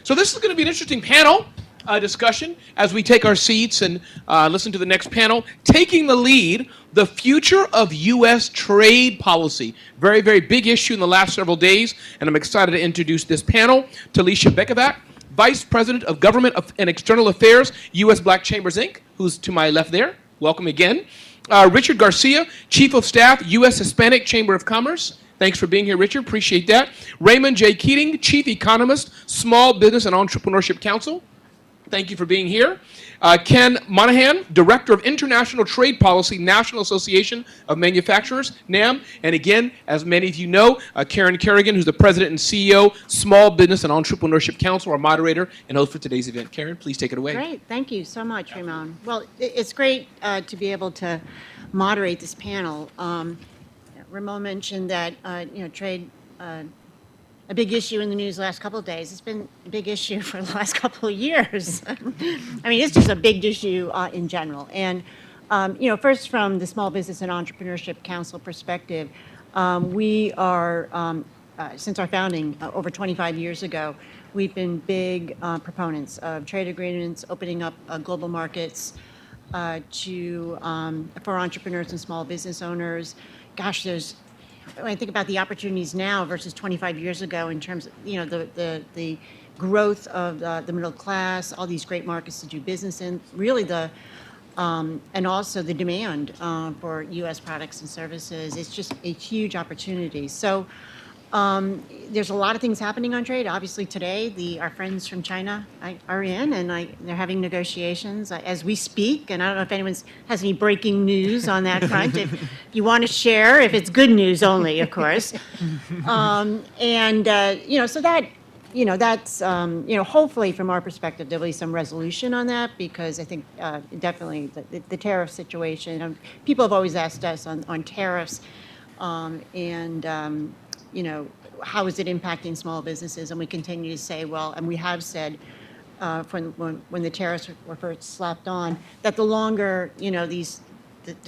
So this is going to be an interesting panel discussion as we take our seats and listen to the next panel. Taking the lead, the future of U.S. trade policy. Very, very big issue in the last several days, and I'm excited to introduce this panel. Talisha Bekavac, Vice President of Government and External Affairs, U.S. Black Chambers, Inc., who's to my left there. Welcome again. Richard Garcia, Chief of Staff, U.S. Hispanic Chamber of Commerce. Thanks for being here, Richard. Appreciate that. Raymond J. Keating, Chief Economist, Small Business and Entrepreneurship Council. Thank you for being here. Ken Monahan, Director of International Trade Policy, National Association of Manufacturers, NAM. And again, as many of you know, Kerrigan, who's the President and CEO, Small Business and Entrepreneurship Council, our moderator and host for today's event. Karen, please take it away. Great. Thank you so much, Raymond. Well, it's great to be able to moderate this panel. Raymond mentioned that trade, a big issue in the news the last couple of days. It's been a big issue for the last couple of years. I mean, it's just a big issue in general. And first from the Small Business and Entrepreneurship Council perspective, we are since our founding over 25 years ago, we've been big proponents of trade agreements, opening up global markets for entrepreneurs and small business owners. Gosh, when I think about the opportunities now versus 25 years ago in terms of, the growth of the middle class, all these great markets to do business in, really and also the demand for U.S. products and services, it's just a huge opportunity. So there's a lot of things happening on trade. Obviously today, our friends from China are in, and they're having negotiations as we speak. And I don't know if anyone has any breaking news on that front. If you want to share, if it's good news only, of course. So that's hopefully from our perspective there'll be some resolution on that, because I think definitely the tariff situation. People have always asked us on tariffs how is it impacting small businesses? And we continue to say, well, and we have said when the tariffs were first slapped on, that the longer, the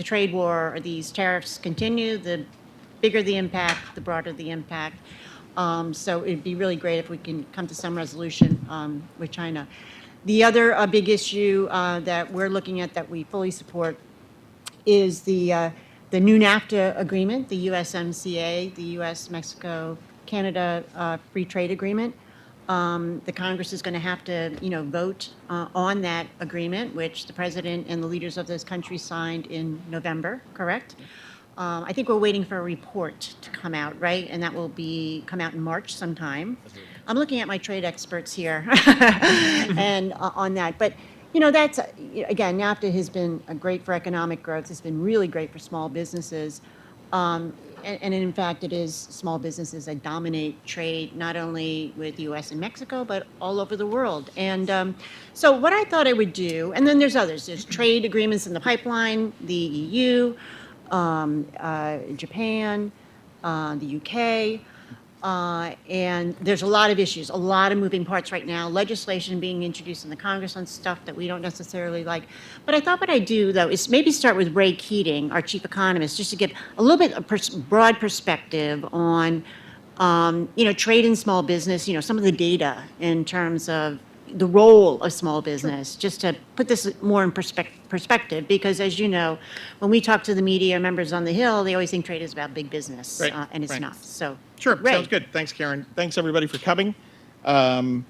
trade war or these tariffs continue, the bigger the impact, the broader the impact. So it'd be really great if we can come to some resolution with China. The other big issue that we're looking at that we fully support is the new NAFTA agreement, the USMCA, the U.S.-Mexico-Canada Free Trade Agreement. The Congress is going to have to, vote on that agreement, which the President and the leaders of those countries signed in November, correct? I think we're waiting for a report to come out, right? And that will come out in March sometime. I'm looking at my trade experts here and on that. But that's, again, NAFTA has been great for economic growth. It's been really great for small businesses. And in fact, it is small businesses that dominate trade, not only with the U.S. and Mexico, but all over the world. And so what I thought I would do, and then there's others. There's trade agreements in the pipeline, the EU, Japan, the UK. And there's a lot of issues, a lot of moving parts right now, legislation being introduced in the Congress on stuff that we don't necessarily like. But I thought what I'd do, though, is maybe start with Ray Keating, our chief economist, just to give a little bit of broad perspective on, trade and small business, some of the data in terms of the role of small business, just to put this more in perspective, because as you know, when we talk to the media members on the Hill, they always think trade is about big business, right. And it's not. So, sure, Ray. Sounds good. Thanks, Karen. Thanks, everybody, for coming. 5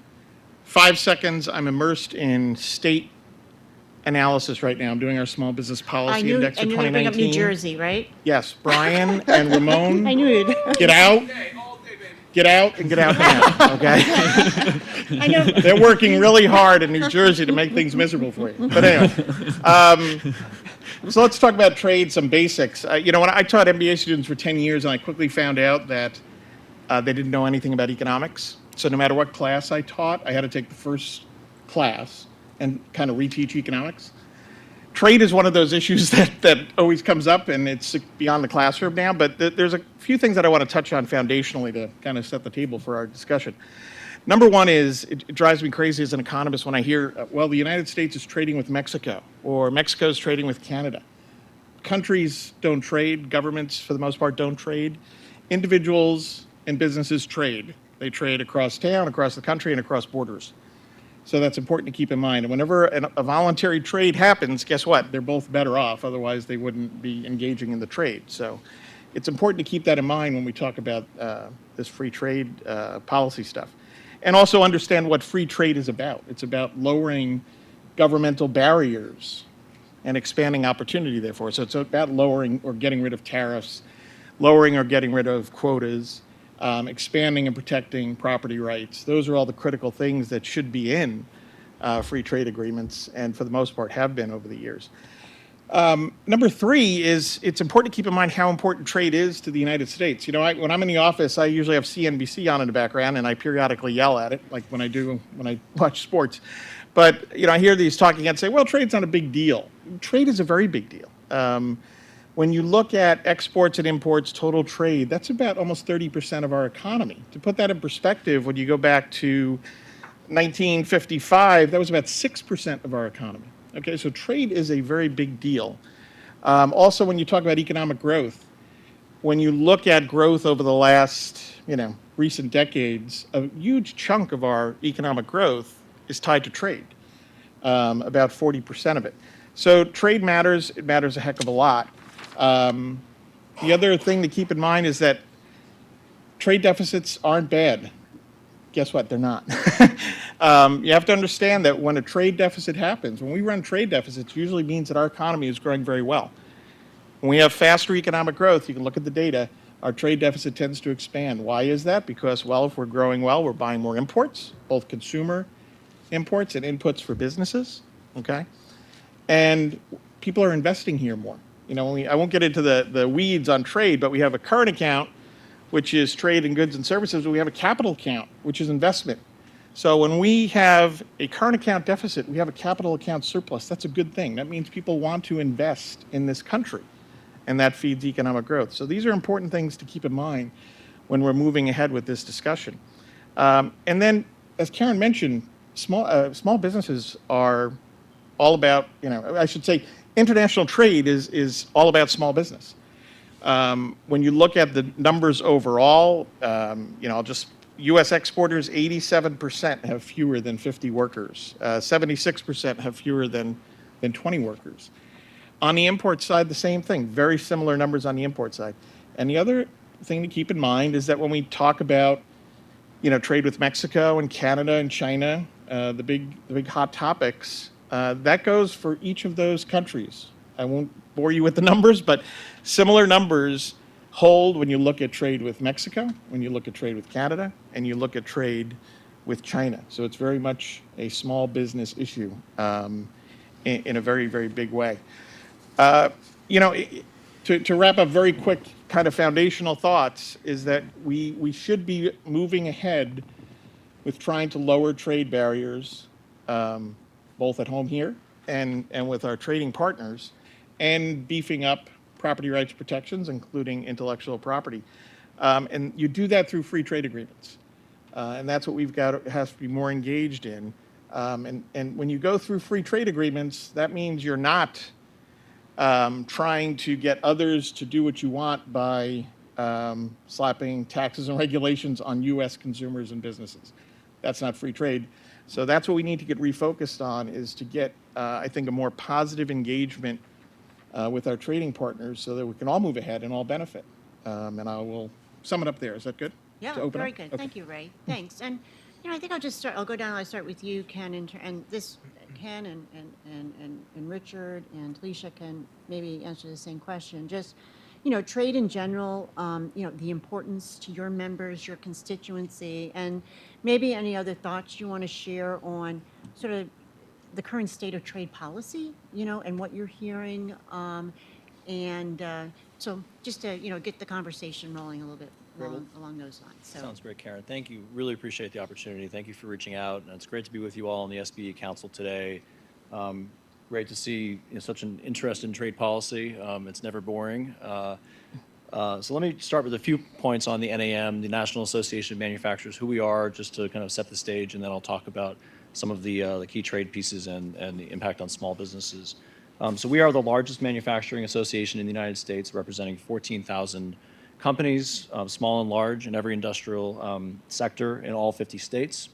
seconds, I'm immersed in state analysis right now. I'm doing our Small Business Policy Index for 2019. And you're going to bring up New Jersey, right? Yes, Brian and Ramon. I knew you'd. Get out. Get out and get out now, okay? I know. They're working really hard in New Jersey to make things miserable for you. But anyway, so let's talk about trade, some basics. When I taught MBA students for 10 years, and I quickly found out that they didn't know anything about economics. So no matter what class I taught, I had to take the first class and kind of reteach economics. Trade is one of those issues that always comes up, and it's beyond the classroom now, but there's a few things that I want to touch on foundationally to kind of set the table for our discussion. Number one is, it drives me crazy as an economist when I hear, well, the United States is trading with Mexico, or Mexico is trading with Canada. Countries don't trade, governments, for the most part, don't trade. Individuals and businesses trade. They trade across town, across the country, and across borders. So that's important to keep in mind. And whenever a voluntary trade happens, guess what? They're both better off. Otherwise, they wouldn't be engaging in the trade. So it's important to keep that in mind when we talk about this free trade policy stuff. And also understand what free trade is about. It's about lowering governmental barriers and expanding opportunity, therefore. So it's about lowering or getting rid of tariffs, lowering or getting rid of quotas, expanding and protecting property rights. Those are all the critical things that should be in free trade agreements, and for the most part have been over the years. Number three is it's important to keep in mind how important trade is to the United States. You know, when I'm in the office, I usually have CNBC on in the background, and I periodically yell at it, like when I watch sports. But, you know, I hear these talking and say, well, trade's not a big deal. Trade is a very big deal. When you look at exports and imports, total trade, that's about almost 30% of our economy. To put that in perspective, when you go back to 1955, that was about 6% of our economy. Okay, so trade is a very big deal. Also, when you talk about economic growth, when you look at growth over the last, recent decades, a huge chunk of our economic growth is tied to trade, about 40% of it. So trade matters. It matters a heck of a lot. The other thing to keep in mind is that trade deficits aren't bad. Guess what? They're not. You have to understand that when a trade deficit happens, when we run trade deficits, it usually means that our economy is growing very well. When we have faster economic growth, you can look at the data, our trade deficit tends to expand. Why is that? Because, well, if we're growing well, we're buying more imports, both consumer imports and inputs for businesses, okay? And people are investing here more. I won't get into the weeds on trade, but we have a current account, which is trade in goods and services, but we have a capital account, which is investment. So when we have a current account deficit, we have a capital account surplus. That's a good thing. That means people want to invest in this country, and that feeds economic growth. So these are important things to keep in mind when we're moving ahead with this discussion. And then, as Karen mentioned, small businesses are all about, I should say, international trade is all about small business. When you look at the numbers overall, U.S. exporters, 87% have fewer than 50 workers. 76% have fewer than 20 workers. On the import side, the same thing. Very similar numbers on the import side. And the other thing to keep in mind is that when we talk about, trade with Mexico and Canada and China, the big hot topics, that goes for each of those countries. I won't bore you with the numbers, but similar numbers hold when you look at trade with Mexico, when you look at trade with Canada, and you look at trade with China. So it's very much a small business issue in a very, very big way. To wrap up very quick kind of foundational thoughts is that we should be moving ahead with trying to lower trade barriers, both at home here and with our trading partners, and beefing up property rights protections, including intellectual property. And you do that through free trade agreements. And that's what has to be more engaged in. And when you go through free trade agreements, that means you're not trying to get others to do what you want by slapping taxes and regulations on U.S. consumers and businesses. That's not free trade. So that's what we need to get refocused on, is to get, I think, a more positive engagement with our trading partners so that we can all move ahead and all benefit. And I will sum it up there. Is that good? Yeah, very good. Okay. Thank you, Ray. Thanks. And I think I'll go down. I'll start with you, Ken, and this Ken and Richard and Talisha can maybe answer the same question. Just trade in general, the importance to your members, your constituency, and maybe any other thoughts you want to share on sort of the current state of trade policy, and what you're hearing, so just to get the conversation rolling a little bit along those lines. So. Sounds great, Karen. Thank you. Really appreciate the opportunity. Thank you for reaching out, and it's great to be with you all on the SBE Council today. Great to see such an interest in trade policy. It's never boring. So let me start with a few points on the NAM, the National Association of Manufacturers, who we are, just to kind of set the stage, and then I'll talk about some of the key trade pieces and the impact on small businesses. So we are the largest manufacturing association in the United States, representing 14,000 companies, small and large, in every industrial sector in all 50 states.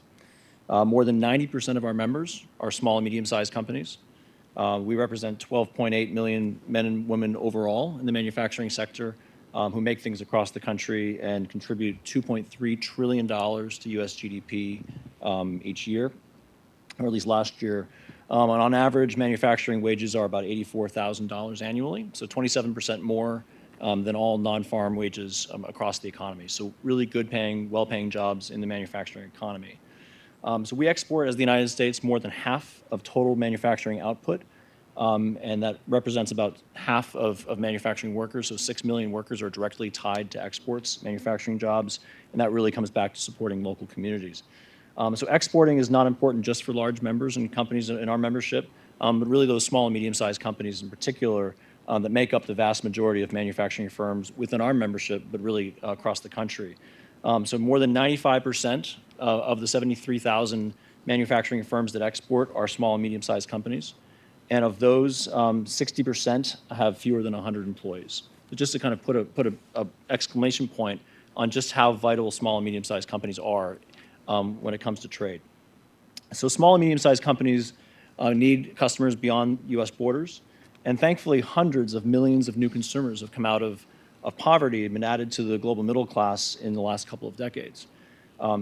More than 90% of our members are small and medium-sized companies. We represent 12.8 million men and women overall in the manufacturing sector who make things across the country and contribute $2.3 trillion to U.S. GDP each year, or at least last year. And on average, manufacturing wages are about $84,000 annually, so 27% more than all non-farm wages across the economy. So really good paying, well-paying jobs in the manufacturing economy. So we export, as the United States, more than half of total manufacturing output, and that represents about half of manufacturing workers. So 6 million workers are directly tied to exports, manufacturing jobs, and that really comes back to supporting local communities. So exporting is not important just for large members and companies in our membership, but really those small and medium-sized companies in particular that make up the vast majority of manufacturing firms within our membership, but really across the country. So more than 95% of the 73,000 manufacturing firms that export are small and medium-sized companies. And of those, 60% have fewer than 100 employees. So just to kind of put a exclamation point on just how vital small and medium-sized companies are when it comes to trade. So small and medium-sized companies need customers beyond U.S. borders. And thankfully, hundreds of millions of new consumers have come out of poverty and been added to the global middle class in the last couple of decades.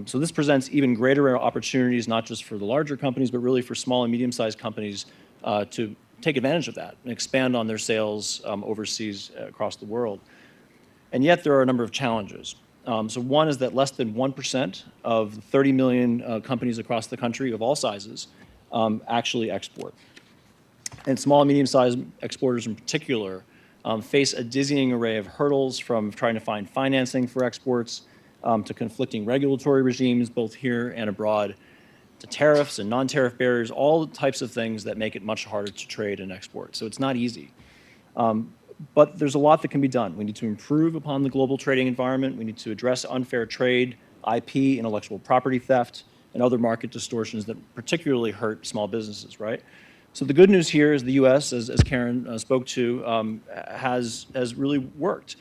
So this presents even greater opportunities, not just for the larger companies, but really for small and medium-sized companies to take advantage of that and expand on their sales overseas across the world. And yet there are a number of challenges. So one is that less than 1% of the 30 million companies across the country of all sizes actually export. And small and medium-sized exporters in particular face a dizzying array of hurdles, from trying to find financing for exports to conflicting regulatory regimes, both here and abroad, to tariffs and non-tariff barriers, all the types of things that make it much harder to trade and export. So it's not easy. But there's a lot that can be done. We need to improve upon the global trading environment. We need to address unfair trade, IP, intellectual property theft, and other market distortions that particularly hurt small businesses, right? So the good news here is the U.S., as Karen spoke to, has really worked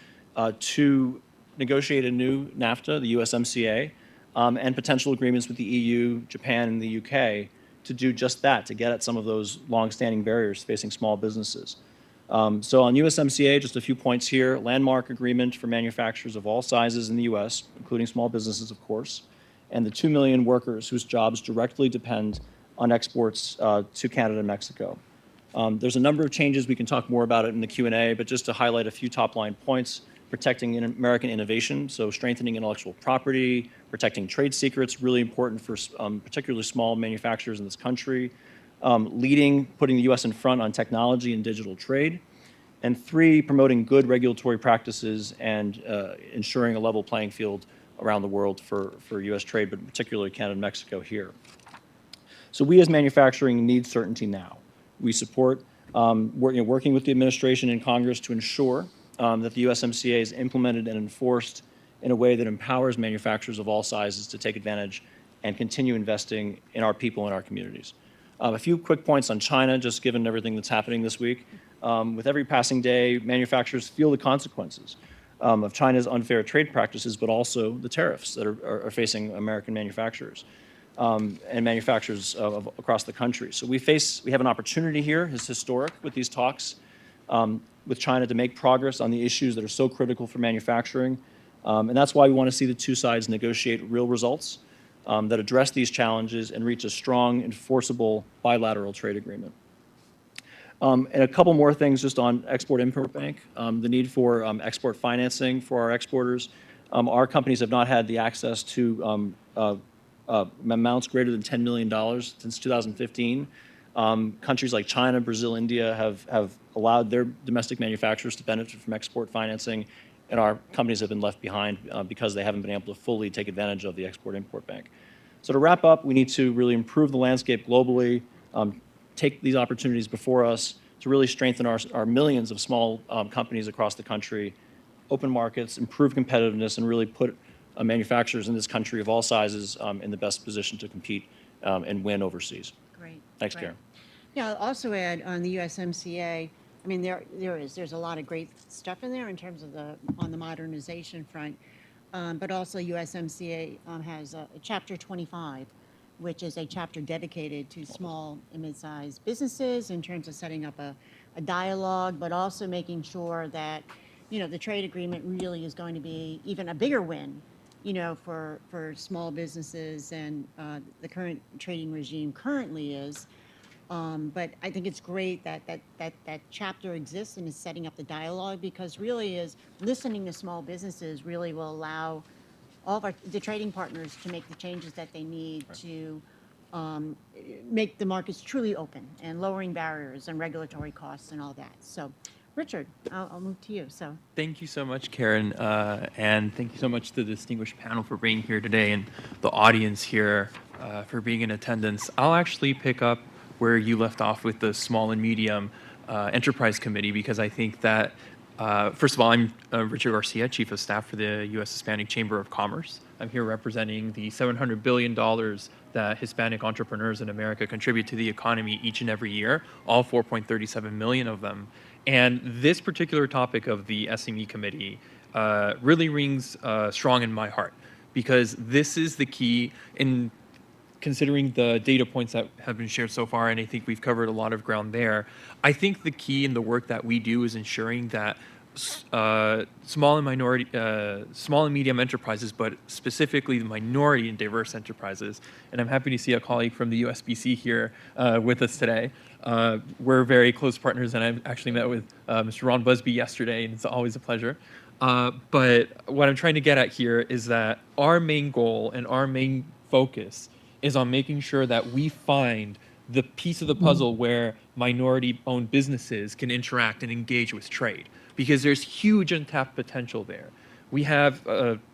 to negotiate a new NAFTA, the USMCA, and potential agreements with the EU, Japan, and the UK to do just that, to get at some of those longstanding barriers facing small businesses. So on USMCA, just a few points here: landmark agreement for manufacturers of all sizes in the U.S., including small businesses, of course, and the 2 million workers whose jobs directly depend on exports to Canada and Mexico. There's a number of changes. We can talk more about it in the Q&A, but just to highlight a few top-line points: protecting American innovation, so strengthening intellectual property, protecting trade secrets, really important for particularly small manufacturers in this country, putting the U.S. in front on technology and digital trade, and 3, promoting good regulatory practices and ensuring a level playing field around the world for U.S. trade, but particularly Canada and Mexico here. So we as manufacturing need certainty now. We support working with the administration and Congress to ensure that the USMCA is implemented and enforced in a way that empowers manufacturers of all sizes to take advantage and continue investing in our people and our communities. A few quick points on China, just given everything that's happening this week. With every passing day, manufacturers feel the consequences of China's unfair trade practices, but also the tariffs that are facing American manufacturers and manufacturers across the country. So we have an opportunity here, it's historic, with these talks with China to make progress on the issues that are so critical for manufacturing. And that's why we want to see the two sides negotiate real results that address these challenges and reach a strong, enforceable bilateral trade agreement. And a couple more things just on Export-Import Bank, the need for export financing for our exporters. Our companies have not had the access to amounts greater than $10 million since 2015. Countries like China, Brazil, India have allowed their domestic manufacturers to benefit from export financing, and our companies have been left behind because they haven't been able to fully take advantage of the Export-Import Bank. So to wrap up, we need to really improve the landscape globally, take these opportunities before us to really strengthen our millions of small companies across the country, open markets, improve competitiveness, and really put manufacturers in this country of all sizes in the best position to compete and win overseas. Great. Thanks, Great. Karen. Yeah, I'll also add on the USMCA, I mean, there's a lot of great stuff in there in terms of on the modernization front. But also USMCA has a Chapter 25, which is a chapter dedicated to small and mid-sized businesses in terms of setting up a dialogue, but also making sure that, the trade agreement really is going to be even a bigger win, for small businesses and the current trading regime currently is. But I think it's great that chapter exists and is setting up the dialogue, because really is listening to small businesses really will allow all of the trading partners to make the changes that they need to make the markets truly open and lowering barriers and regulatory costs and all that. So, Richard, I'll move to you. So, Thank you so much, Karen, and thank you so much to the distinguished panel for being here today and the audience here for being in attendance. I'll actually pick up where you left off with the Small and Medium Enterprise Committee, because I think that, first of all, I'm Richard Garcia, Chief of Staff for the U.S. Hispanic Chamber of Commerce. I'm here representing the $700 billion that Hispanic entrepreneurs in America contribute to the economy each and every year, all 4.37 million of them. And this particular topic of the SME Committee really rings strong in my heart, because this is the key in considering the data points that have been shared so far, and I think we've covered a lot of ground there. I think the key in the work that we do is ensuring that small and medium enterprises, but specifically the minority and diverse enterprises. And I'm happy to see a colleague from the USBC here with us today. We're very close partners, and I actually met with Mr. Ron Busby yesterday, and it's always a pleasure. But what I'm trying to get at here is that our main goal and our main focus is on making sure that we find the piece of the puzzle where minority-owned businesses can interact and engage with trade, because there's huge untapped potential there. We have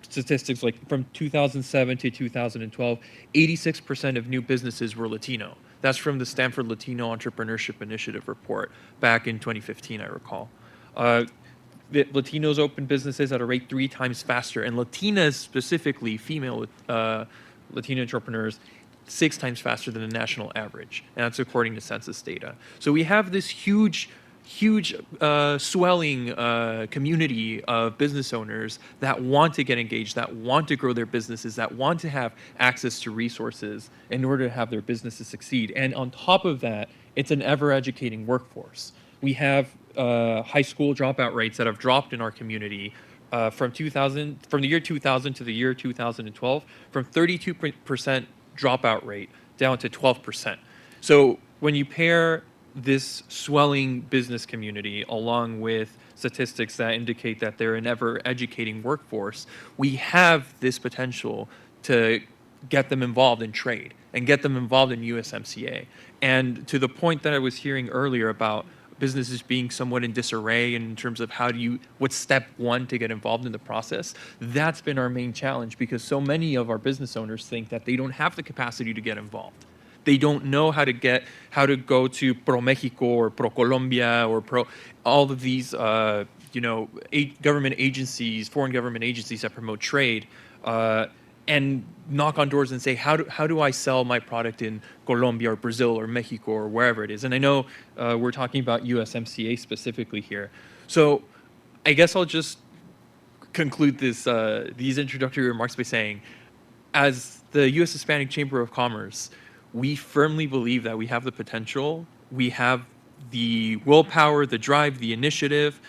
statistics like from 2007 to 2012, 86% of new businesses were Latino. That's from the Stanford Latino Entrepreneurship Initiative report back in 2015, I recall. Latinos open businesses at a rate 3 times faster, and Latinas, specifically female Latino entrepreneurs, 6 times faster than the national average, and that's according to census data. So we have this huge swelling community of business owners that want to get engaged, that want to grow their businesses, that want to have access to resources in order to have their businesses succeed. And on top of that, it's an ever-educating workforce. We have high school dropout rates that have dropped in our community from the year 2000 to the year 2012, from 32% dropout rate down to 12%. So when you pair this swelling business community along with statistics that indicate that they're an ever-educating workforce, we have this potential to get them involved in trade and get them involved in USMCA. And to the point that I was hearing earlier about businesses being somewhat in disarray in terms of what's step one to get involved in the process, that's been our main challenge, because so many of our business owners think that they don't have the capacity to get involved. They don't know how to go to Pro Mexico or Pro Colombia or all of these government agencies, foreign government agencies that promote trade, and knock on doors and say, how do I sell my product in Colombia or Brazil or Mexico or wherever it is? And I know we're talking about USMCA specifically here. So I guess I'll just conclude these introductory remarks by saying, as the U.S. Hispanic Chamber of Commerce, we firmly believe that we have the potential, we have the willpower, the drive, the initiative.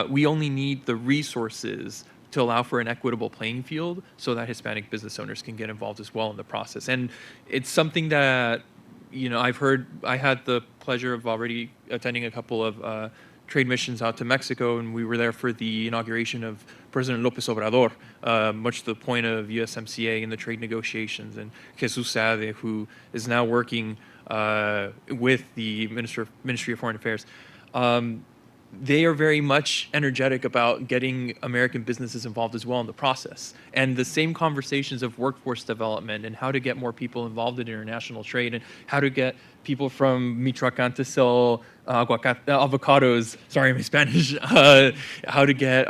We only need the resources to allow for an equitable playing field so that Hispanic business owners can get involved as well in the process. And it's something that, I've heard. I had the pleasure of already attending a couple of trade missions out to Mexico, and we were there for the inauguration of President López Obrador, much to the point of USMCA and the trade negotiations, and Jesus Sade, who is now working with the Ministry of Foreign Affairs. They are very much energetic about getting American businesses involved as well in the process. And the same conversations of workforce development and how to get more people involved in international trade and how to get people from Michoacán to sell avocados. Sorry, my Spanish. How to get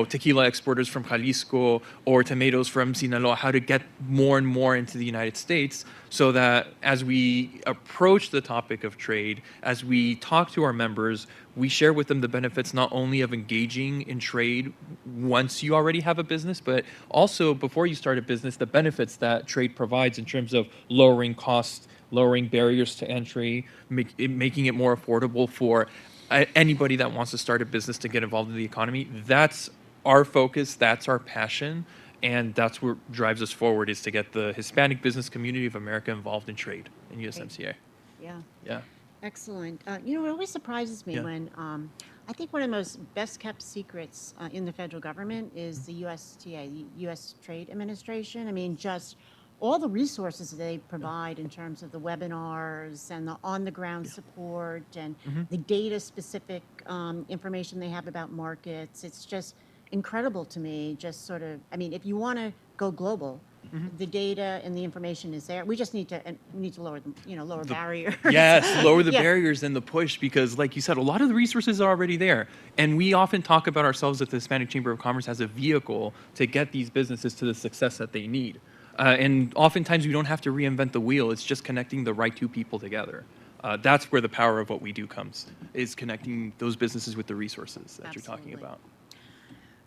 tequila exporters from Jalisco or tomatoes from Sinaloa. How to get more and more into the United States, so that as we approach the topic of trade, as we talk to our members, we share with them the benefits not only of engaging in trade once you already have a business, but also before you start a business, the benefits that trade provides in terms of lowering costs, lowering barriers to entry, making it more affordable for anybody that wants to start a business to get involved in the economy. That's our focus, that's our passion, and that's what drives us forward, is to get the Hispanic business community of America involved in trade in USMCA. Yeah. Yeah. Excellent. It always surprises me Yeah. when I think one of the most best kept secrets in the federal government is the USTA, the U.S. Trade Administration. I mean, just all the resources they provide in terms of the webinars and the on-the-ground support and the data-specific information they have about markets. It's just incredible to me. Just sort of, I mean, if you want to go global, the data and the information is there. We just need to lower lower barriers. Yes, lower the Yeah. barriers and the push, because like you said, a lot of the resources are already there. And we often talk about ourselves at the Hispanic Chamber of Commerce as a vehicle to get these businesses to the success that they need. And oftentimes we don't have to reinvent the wheel. It's just connecting the right two people together. That's where the power of what we do comes, is connecting those businesses with the resources that you're talking Absolutely. about.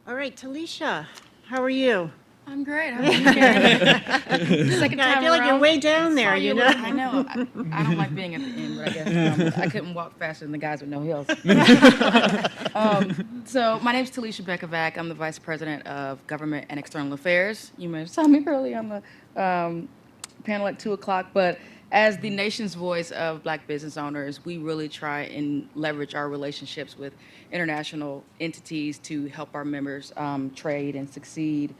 All right, Talisha, how are you? I'm great. How are you, Karen? Second I time feel like you're around. way down there, Saw you a know? little- I know. I don't like being at the end, but I guess I couldn't walk faster than the guys with no heels. So my name is Talisha Bekavac. I'm the Vice President of Government and External Affairs. You may have saw me early on the panel at 2 o'clock, but as the nation's voice of Black business owners, we really try and leverage our relationships with international entities to help our members trade and succeed.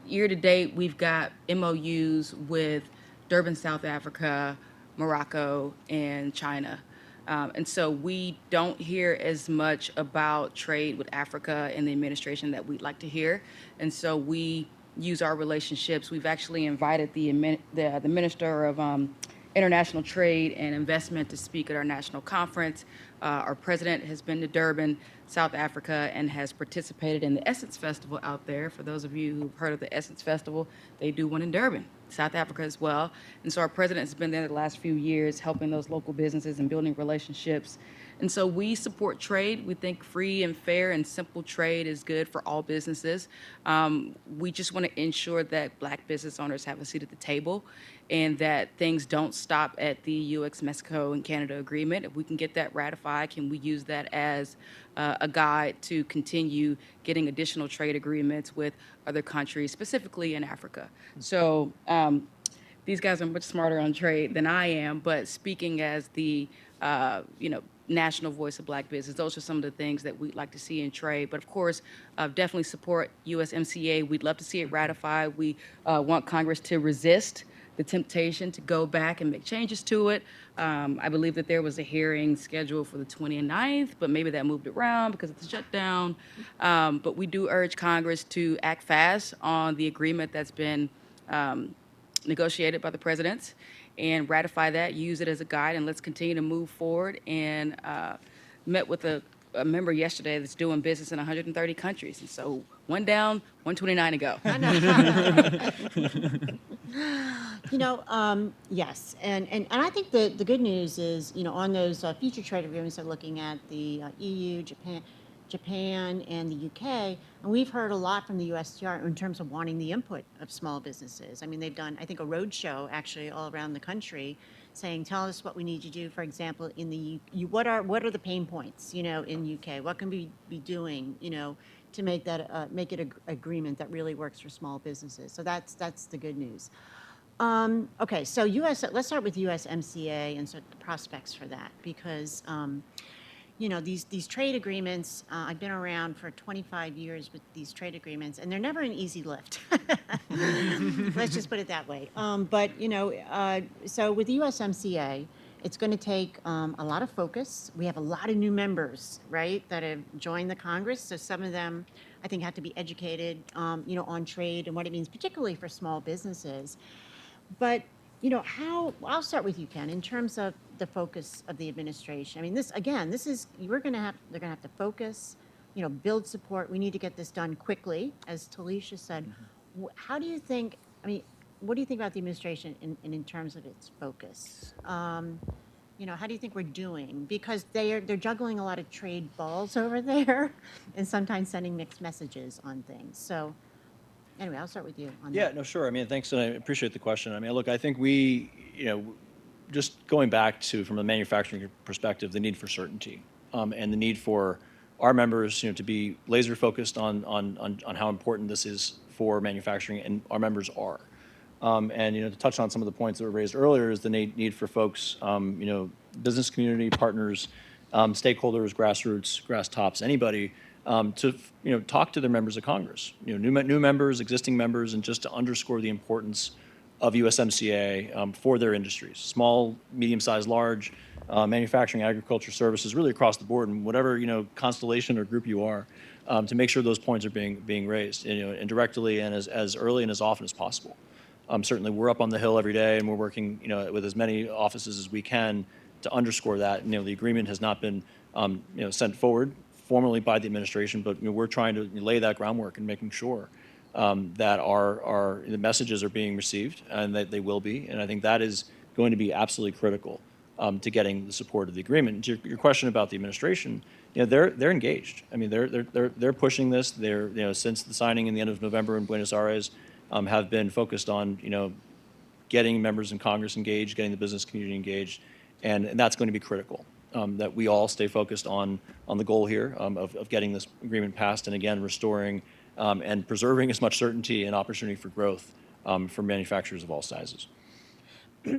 Year to date, we've got MOUs with Durban, South Africa, Morocco, and China. And so we don't hear as much about trade with Africa in the administration that we'd like to hear. And so we use our relationships. We've actually invited the Minister of International Trade and Investment to speak at our national conference. Our president has been to Durban, South Africa, and has participated in the Essence Festival out there. For those of you who've heard of the Essence Festival, they do one in Durban, South Africa as well. And so our president has been there the last few years, helping those local businesses and building relationships. And so we support trade. We think free and fair and simple trade is good for all businesses. We just want to ensure that Black business owners have a seat at the table and that things don't stop at the U.S., Mexico, and Canada agreement. If we can get that ratified, can we use that as a guide to continue getting additional trade agreements with other countries, specifically in Africa? So these guys are much smarter on trade than I am, but speaking as the national voice of Black business, those are some of the things that we'd like to see in trade. But of course, definitely support USMCA. We'd love to see it ratified. We want Congress to resist the temptation to go back and make changes to it. I believe that there was a hearing scheduled for the 29th, but maybe that moved around because of the shutdown. But we do urge Congress to act fast on the agreement that's been negotiated by the presidents and ratify that, use it as a guide, and let's continue to move forward. And met with a member yesterday that's doing business in 130 countries. And so one down, 129 to go. Yes, and I think the good news is, on those future trade agreements, they're looking at the EU, Japan, and the UK, and we've heard a lot from the USTR in terms of wanting the input of small businesses. I mean, they've done, I think, a roadshow actually all around the country, saying, tell us what we need to do. For example, in the what are the pain points, in UK? What can we be doing, to make that make it an agreement that really works for small businesses? So that's the good news. Okay, so let's start with USMCA and sort of the prospects for that, because these trade agreements, I've been around for 25 years with these trade agreements, and they're never an easy lift. Let's just put it that way. But so with the USMCA, it's going to take a lot of focus. We have a lot of new members, right, that have joined the Congress. So some of them, I think, have to be educated, on trade and what it means, particularly for small businesses. But I'll start with you, Ken, in terms of the focus of the administration. I mean, this is, they're going to have to focus, build support. We need to get this done quickly, as Talisha said. How do you think, I mean, what do you think about the administration in terms of its focus? How do you think we're doing? Because they're juggling a lot of trade balls over there and sometimes sending mixed messages on things. So anyway, I'll start with you on Yeah, that. no, sure. I mean, thanks, and I appreciate the question. I mean, look, I think we, just going back to, from a manufacturing perspective, the need for certainty, and the need for our members, to be laser focused on how important this is for manufacturing, and our members are. And to touch on some of the points that were raised earlier is the need for folks, business community partners, stakeholders, grassroots, grass tops, anybody, to talk to their members of Congress, new members, existing members, and just to underscore the importance of USMCA for their industries, small, medium-sized, large, manufacturing, agriculture, services, really across the board, and whatever constellation or group you are, to make sure those points are being raised, indirectly and as early and as often as possible. Certainly, we're up on the Hill every day, and we're working, with as many offices as we can to underscore that. The agreement has not been, sent forward formally by the administration, but we're trying to lay that groundwork and making sure that the messages are being received and that they will be. And I think that is going to be absolutely critical to getting the support of the agreement. To your question about the administration, they're engaged. I mean, they're pushing this. They're since the signing in the end of November in Buenos Aires. Have been focused on, getting members in Congress engaged, getting the business community engaged, and that's going to be critical, that we all stay focused on the goal here of getting this agreement passed, and again, restoring and preserving as much certainty and opportunity for growth for manufacturers of all sizes.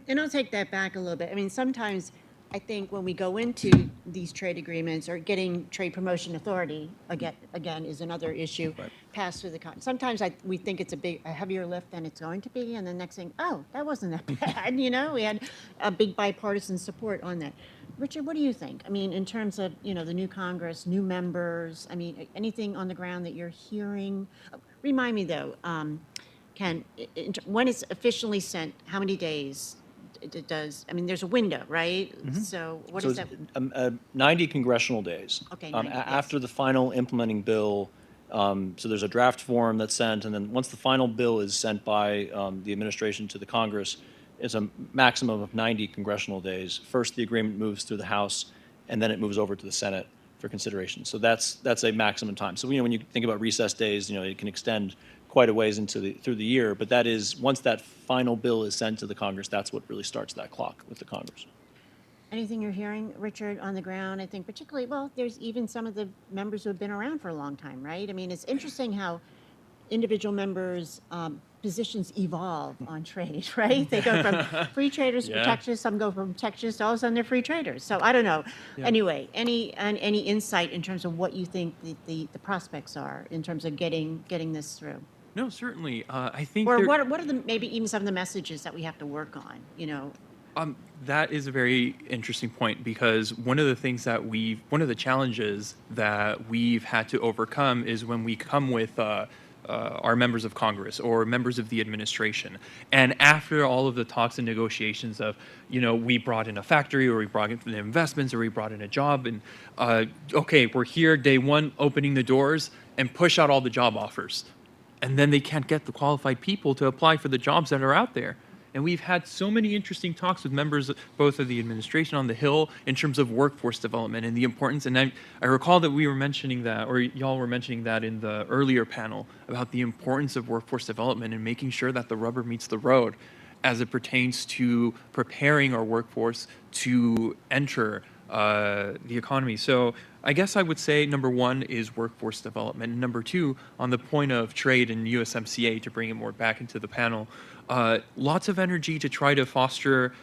And I'll take that back a little bit. I mean, sometimes I think when we go into these trade agreements or getting trade promotion authority, again is another issue, Right. passed through the sometimes we think it's a heavier lift than it's going to be, and the next thing, oh, that wasn't that bad. We had a big bipartisan support on that. Richard, what do you think? I mean, in terms of the new Congress, new members. I mean, anything on the ground that you're hearing? Remind me though, Ken, when it's officially sent, how many days? It does. I mean, there's a window, right? So what So is it's, that? 90 congressional days. Okay, 90, yes. After the final implementing bill, so there's a draft form that's sent, and then once the final bill is sent by the administration to the Congress, it's a maximum of 90 congressional days. First, the agreement moves through the House, and then it moves over to the Senate for consideration. So that's a maximum time. So when you think about recess days, it can extend quite a ways through the year, but that is, once that final bill is sent to the Congress, that's what really starts that clock with the Congress. Anything you're hearing, Richard, on the ground? I think particularly, well, there's even some of the members who have been around for a long time, right? I mean, it's interesting how individual members' positions evolve on trade, right? They go from free traders to Yeah. protectionists, some go from protectionists to all of a sudden they're free traders. So I don't know. Yeah. Anyway, any insight in terms of what you think the prospects are in terms of getting this through? No, certainly. I think Or there- what are the maybe even some of the messages that we have to work on, That is a very interesting point, because one of the challenges that we've had to overcome is when we come with our members of Congress or members of the administration, and after all of the talks and negotiations of, we brought in a factory, or we brought in the investments, or we brought in a job, and okay, we're here day one, opening the doors and push out all the job offers, and then they can't get the qualified people to apply for the jobs that are out there. And we've had so many interesting talks with members both of the administration on the Hill in terms of workforce development and the importance. And I recall that we were mentioning that, or y'all were mentioning that in the earlier panel, about the importance of workforce development and making sure that the rubber meets the road as it pertains to preparing our workforce to enter the economy. So I guess I would say number one is workforce development. And number two, on the point of trade and USMCA, to bring it more back into the panel, lots of energy to try to foster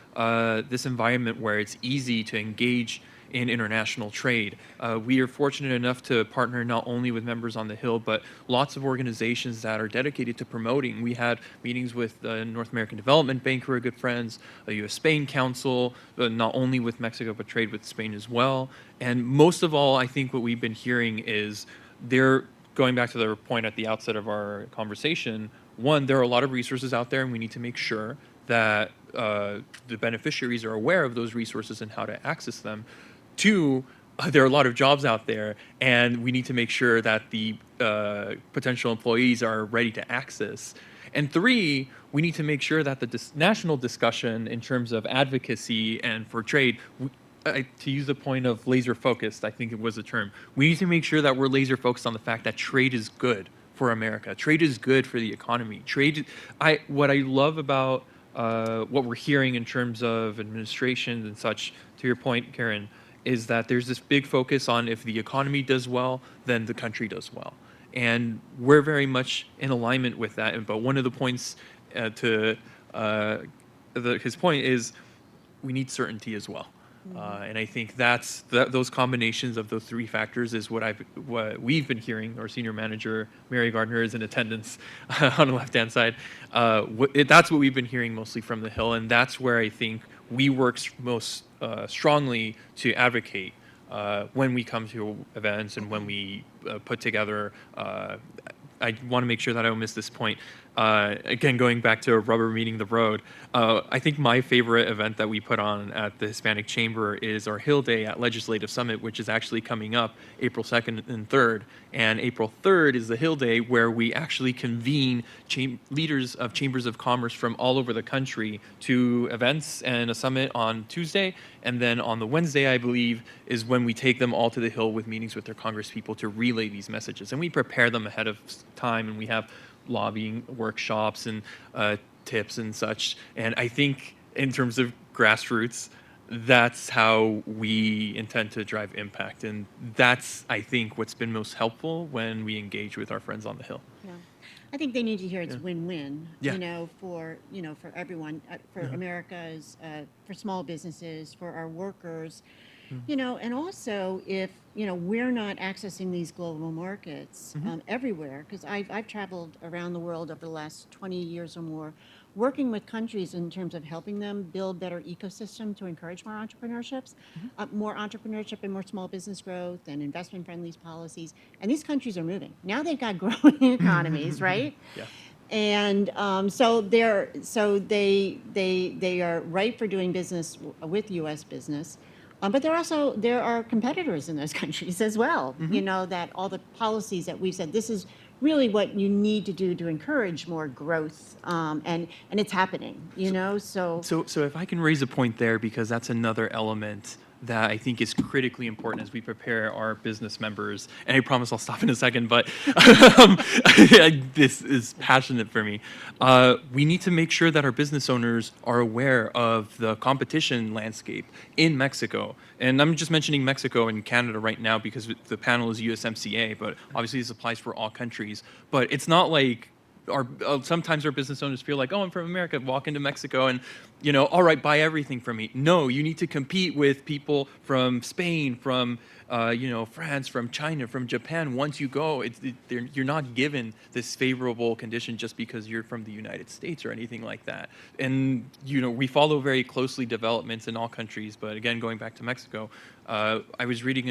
this environment where it's easy to engage in international trade. We are fortunate enough to partner not only with members on the Hill, but lots of organizations that are dedicated to promoting. We had meetings with the North American Development Bank, who are good friends, the U.S.-Spain Council, not only with Mexico, but trade with Spain as well. And most of all, I think what we've been hearing is they're going back to the point at the outset of our conversation. One, there are a lot of resources out there, and we need to make sure that the beneficiaries are aware of those resources and how to access them. Two, there are a lot of jobs out there, and we need to make sure that the potential employees are ready to access. And three, we need to make sure that the national discussion in terms of advocacy and for trade, to use the point of laser focused, I think it was a term, we need to make sure that we're laser focused on the fact that trade is good for America. Trade is good for the economy. What I love about what we're hearing in terms of administrations and such, to your point, Karen, is that there's this big focus on if the economy does well, then the country does well. And we're very much in alignment with that. But one of the points his point is we need certainty as well. And I think those combinations of those three factors is what we've been hearing. Our senior manager, Mary Gardner, is in attendance on the left-hand side. That's what we've been hearing mostly from the Hill, and that's where I think we work most strongly to advocate when we come to events and when we put together. I want to make sure that I don't miss this point. Again, going back to rubber meeting the road, I think my favorite event that we put on at the Hispanic Chamber is our Hill Day at Legislative Summit, which is actually coming up April 2nd and 3rd. And April 3rd is the Hill Day, where we actually convene leaders of chambers of commerce from all over the country to events and a summit on Tuesday. And then on the Wednesday, I believe, is when we take them all to the Hill with meetings with their congresspeople to relay these messages. And we prepare them ahead of time, and we have lobbying workshops and tips and such. And I think in terms of grassroots, that's how we intend to drive impact. And that's, I think, what's been most helpful when we engage with our friends on the Hill. Yeah. I think they need to hear it's win-win, Yeah. for everyone, for America's, for small businesses, for our workers, and also if, we're not accessing these global markets everywhere, because I've traveled around the world over the last 20 years or more, working with countries in terms of helping them build better ecosystem to encourage more entrepreneurships, more entrepreneurship and more small business growth and investment-friendly policies. And these countries are moving. Now they've got growing economies, right? Yeah. And so they are ripe for doing business with U.S. business. But there are competitors in those countries as well, that all the policies that we've said, this is really what you need to do to encourage more growth, and it's happening, so. So if I can raise a point there, because that's another element that I think is critically important as we prepare our business members, and I promise I'll stop in a second, but this is passionate for me. We need to make sure that our business owners are aware of the competition landscape in Mexico. And I'm just mentioning Mexico and Canada right now because the panel is USMCA, but obviously this applies for all countries. But it's not like sometimes our business owners feel like, oh, I'm from America, walk into Mexico and, all right, buy everything from me. No, you need to compete with people from Spain, from, France, from China, from Japan. Once you go, you're not given this favorable condition just because you're from the United States or anything like that. And, we follow very closely developments in all countries. But again, going back to Mexico, I was reading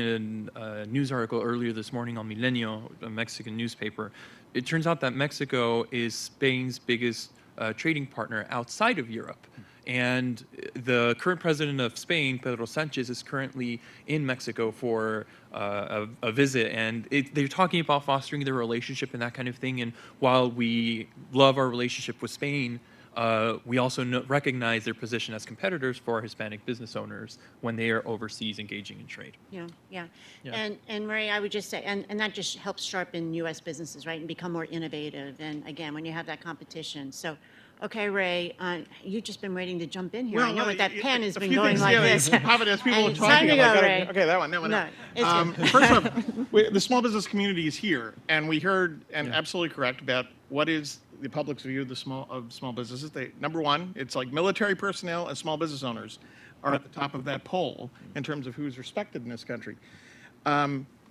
a news article earlier this morning on Milenio, a Mexican newspaper. It turns out that Mexico is Spain's biggest trading partner outside of Europe. And the current president of Spain, Pedro Sanchez, is currently in Mexico for a visit. And they're talking about fostering their relationship and that kind of thing. And while we love our relationship with Spain, we also recognize their position as competitors for our Hispanic business owners when they are overseas engaging in trade. Yeah. And Marie, I would just say, and that just helps sharpen U.S. businesses, right, and become more innovative. And again, when you have that competition. So, okay, Ray, you've just been waiting to jump in here. I know that pen has been going like this. As people are And talking, time to I'm go, like, Ray. okay, that one. No, it's good. First off, the small business community is here, and we heard, and absolutely correct, about what is the public's view of small businesses. Number one, it's like military personnel and small business owners are at the top of that poll in terms of who's respected in this country.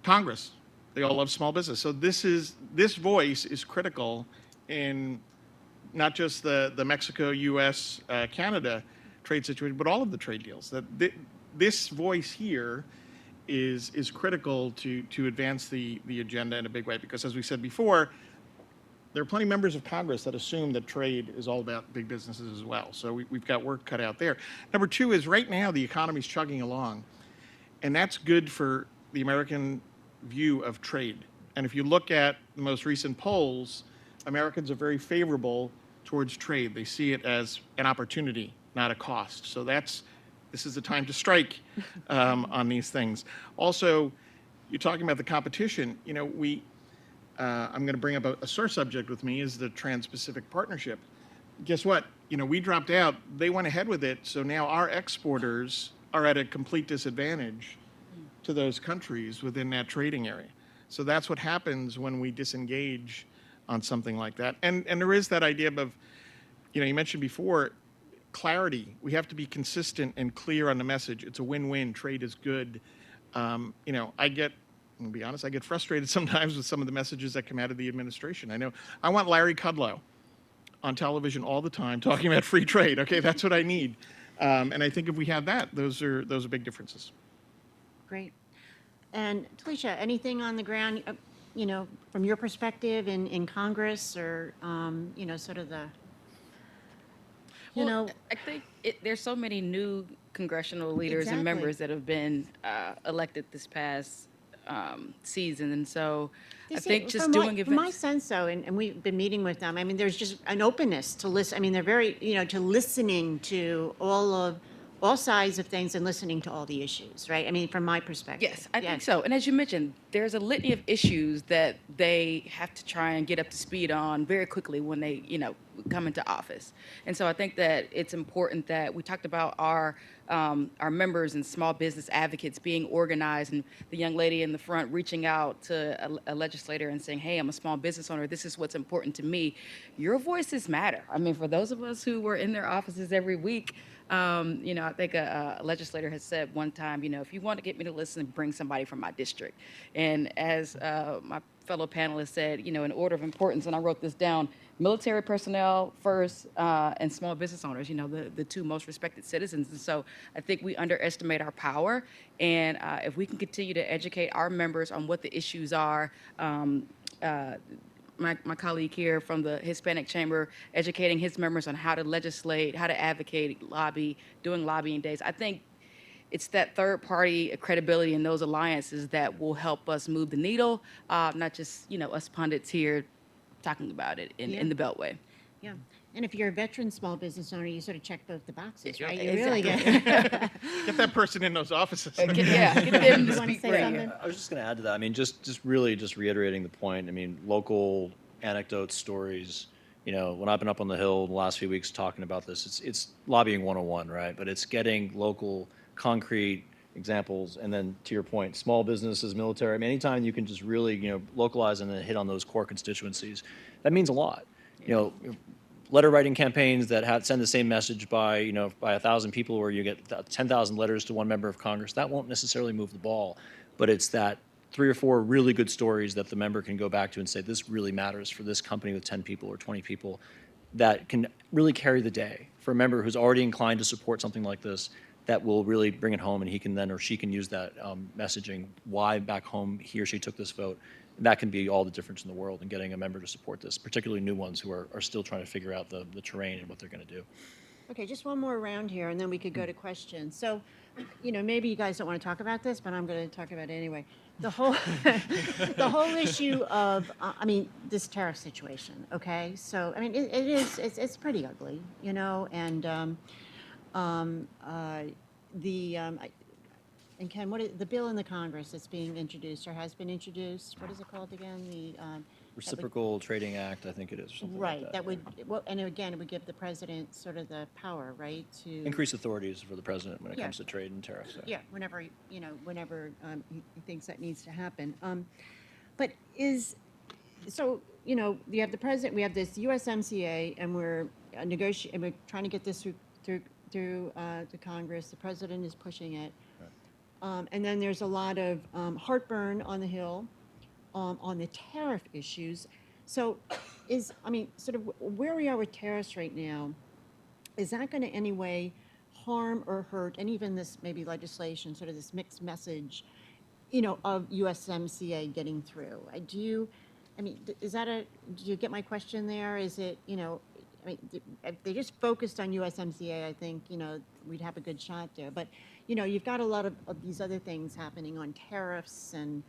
Congress, they all love small business. So this voice is critical in not just the Mexico, U.S., Canada trade situation, but all of the trade deals. This voice here is critical to advance the agenda in a big way, because as we said before, there are plenty of members of Congress that assume that trade is all about big businesses as well. So we've got work cut out there. Number two is right now the economy's chugging along, and that's good for the American view of trade. And if you look at the most recent polls, Americans are very favorable towards trade. They see it as an opportunity, not a cost. So this is the time to strike on these things. Also, you're talking about the competition. You know, I'm going to bring up a sore subject with me is the Trans-Pacific Partnership. Guess what? You know, we dropped out. They went ahead with it. So now our exporters are at a complete disadvantage to those countries within that trading area. So that's what happens when we disengage on something like that. And there is that idea of, you know, you mentioned before, clarity. We have to be consistent and clear on the message. It's a win-win. Trade is good. You know, I'm going to be honest, I get frustrated sometimes with some of the messages that come out of the administration. I know I want Larry Kudlow on television all the time talking about free trade. Okay, that's what I need. And I think if we have that, those are big differences. Great. And Talisha, anything on the ground, you know, from your perspective in Congress or, you know, sort of the, you know, I think there's so many new congressional leaders and Exactly. members that have been elected this past season, and so I think just from doing from my events. sense, though, and we've been meeting with them. I mean, there's just an openness to listen. I mean, they're very, you know, to listening to all sides of things and listening to all the issues, right? I mean, from my perspective. Yes, I think so. And as you mentioned, there's a litany of issues that they have to try and get up to speed on very quickly when they, you know, come into office. And so I think that it's important that we talked about our members and small business advocates being organized, and the young lady in the front reaching out to a legislator and saying, hey, I'm a small business owner. This is what's important to me. Your voices matter. I mean, for those of us who were in their offices every week, you know, I think a legislator has said one time, you know, if you want to get me to listen, bring somebody from my district. And as my fellow panelists said, you know, in order of importance, and I wrote this down, military personnel first, and small business owners, you know, the two most respected citizens. And so I think we underestimate our power. And if we can continue to educate our members on what the issues are, my colleague here from the Hispanic Chamber educating his members on how to legislate, how to advocate, lobby, doing lobbying days. I think it's that third party credibility in those alliances that will help us move the needle, not just, you know, us pundits here talking about it in the Beltway. Yeah. And if you're a veteran small business owner, you sort of check both the boxes, Yeah, right? You exactly. really get. Get that person in those offices. Get them to You wanna speak say for you. something? I was just going to add to that. I mean, just really just reiterating the point. I mean, local anecdotes, stories. You know, when I've been up on the Hill the last few weeks talking about this, it's lobbying 101, right? But it's getting local, concrete examples, and then to your point, small businesses, military. I mean, anytime you can just really, you know, localize and then hit on those core constituencies, that means a lot. You know, letter writing campaigns that send the same message by 1,000 people, where you get 10,000 letters to one member of Congress, that won't necessarily move the ball. But it's that 3 or 4 really good stories that the member can go back to and say, this really matters for this company with 10 people or 20 people, that can really carry the day for a member who's already inclined to support something like this. That will really bring it home, and he can then, or she can use that messaging, why back home he or she took this vote. That can be all the difference in the world in getting a member to support this, particularly new ones who are still trying to figure out the terrain and what they're going to do. Okay, just one more round here, and then we could go to questions. So, you know, maybe you guys don't want to talk about this, but I'm going to talk about it anyway. The whole, the whole issue of, I mean, this tariff situation. Okay, so I mean, it's pretty ugly, you know, and and Ken, what is the bill in the Congress that's being introduced or has been introduced? What is it called again? Reciprocal Trading Act, I think it is, or something Right, like that would, well, and again, it would give the president sort of the power, right, to. increase authorities for the president when it Yeah. comes to trade and tariffs. So. Yeah, whenever, you know, whenever he thinks that needs to happen. But so, you know, you have the president, we have this USMCA, and we're negotiating, we're trying to get this through the Congress. The president is pushing it. And then there's a lot of heartburn on the Hill on the tariff issues. So sort of where we are with tariffs right now, is that going to any way harm or hurt, and even this maybe legislation, sort of this mixed message, you know, of USMCA getting through? I mean, is that do you get my question there? Is it, you know, I mean, if they just focused on USMCA, I think, you know, we'd have a good shot there. But, you know, you've got a lot of these other things happening on tariffs and,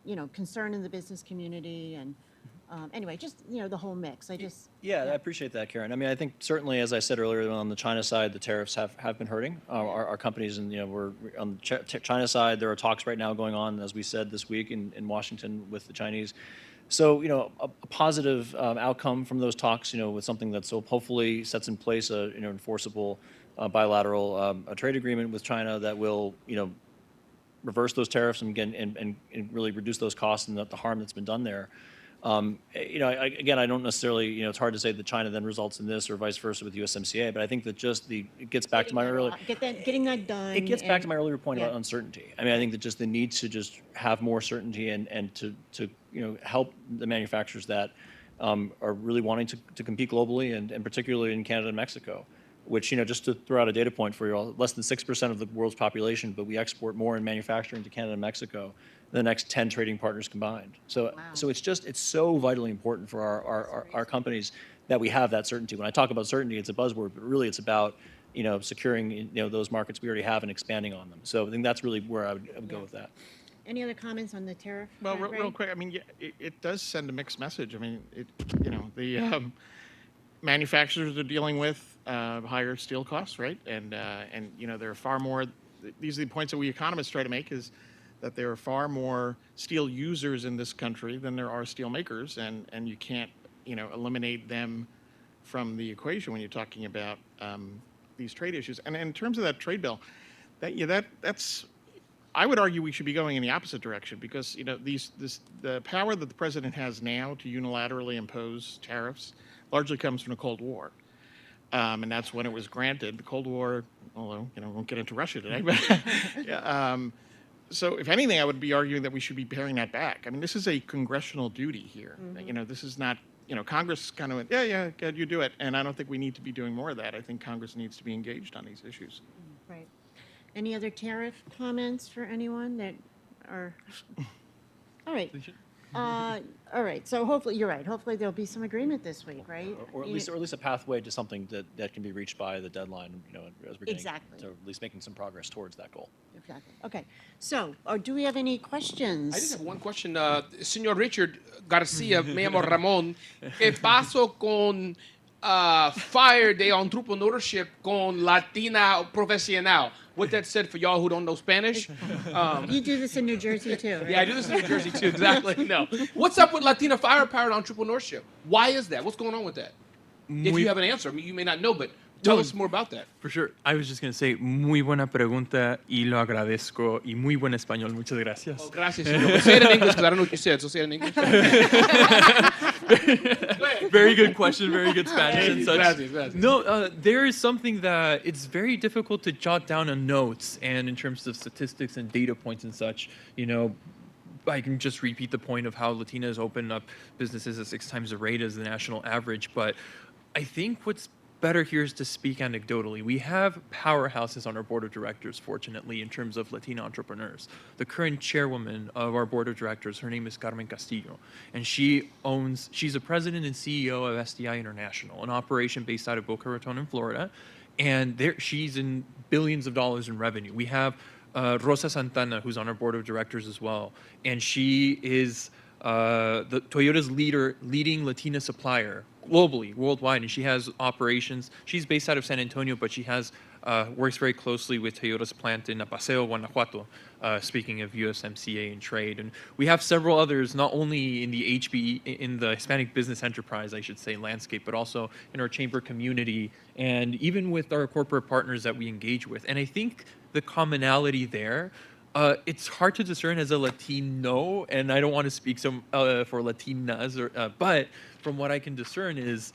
you know, concern in the business community and, anyway, just, you know, the whole mix. Yeah, I appreciate that, Karen. I mean, I think certainly, as I said earlier, on the China side, the tariffs have been hurting our companies, and you know, we're on the China side. There are talks right now going on, as we said this week in Washington with the Chinese. So, you know, a positive outcome from those talks, you know, with something that so hopefully sets in place a enforceable bilateral a trade agreement with China that will, you know, reverse those tariffs and again and really reduce those costs and the harm that's been done there. You know, I don't necessarily, you know, it's hard to say that China then results in this or vice versa with USMCA, but I think that just it gets back to my earlier. Getting that done. It gets back to my earlier point about yeah. uncertainty. I mean, I think that just the need to just have more certainty and to you know, help the manufacturers that are really wanting to compete globally and particularly in Canada and Mexico, which, you know, just to throw out a data point for you all, less than 6% of the world's population, but we export more in manufacturing to Canada and Mexico than the next 10 trading partners combined. So, Wow. so it's so vitally important for our companies that we have that certainty. When I talk about certainty, it's a buzzword, but really it's about, you know, securing, you know, those markets we already have and expanding on them. So I think that's really where I would go with that. Any other comments on the tariff? Well, front, real Ray? quick, I mean, it does send a mixed message. I mean, you know, the manufacturers are dealing with higher steel costs, right? And you know, there are far more. These are the points that we economists try to make, is that there are far more steel users in this country than there are steel makers, and you can't, you know, eliminate them from the equation when you're talking about these trade issues. And in terms of that trade bill, that's. I would argue we should be going in the opposite direction, because, you know, the power that the president has now to unilaterally impose tariffs largely comes from the Cold War, and that's when it was granted. The Cold War, although, you know, we won't get into Russia today, but yeah, so if anything, I would be arguing that we should be paring that back. I mean, this is a congressional duty here. You know, this is not, you know, Congress kind of went, yeah, you do it, and I don't think we need to be doing more of that. I think Congress needs to be engaged on these issues. Right. Any other tariff comments for anyone that are? All right. All right. So hopefully, you're right. Hopefully there'll be some agreement this week, right? Or at least a pathway to something that can be reached by the deadline, you know, as we're getting Exactly. to at least making some progress towards that goal. Exactly. Okay. So, do we have any questions? I just have one question. Señor Richard Garcia, me llamo Ramón. ¿Qué pasó con fire de entrepreneurship con Latina profesional? With that said, for y'all who don't know Spanish. You do this in New Jersey too, right? Yeah, I do this in New Jersey too, exactly. No. What's up with Latina firepower and entrepreneurship? Why is that? What's going on with that? If you have an answer, I mean, you may not know, but tell us more about that. For sure. I was just going to say, muy buena pregunta y lo agradezco y muy buen español. Muchas gracias. Oh, gracias, señor. But say it in English because I don't know what you said, so say it in English. Very good question, very good Spanish and such. Gracias. No, there is something that it's very difficult to jot down on notes, and in terms of statistics and data points and such, you know, I can just repeat the point of how Latinas open up businesses at 6 times the rate as the national average, but I think what's better here is to speak anecdotally. We have powerhouses on our board of directors, fortunately, in terms of Latina entrepreneurs. The current chairwoman of our board of directors, her name is Carmen Castillo, and she's a president and CEO of SDI International, an operation based out of Boca Raton in Florida, and she's in billions of dollars in revenue. We have Rosa Santana, who's on our board of directors as well, and she is the Toyota's leading Latina supplier globally, worldwide, and she has operations. She's based out of San Antonio, but she has works very closely with Toyota's plant in Apaseo, Guanajuato, speaking of USMCA and trade. And we have several others, not only in the in the Hispanic business enterprise, I should say, landscape, but also in our chamber community, and even with our corporate partners that we engage with. And I think the commonality there, it's hard to discern as a Latino, and I don't want to speak for Latinas, but from what I can discern is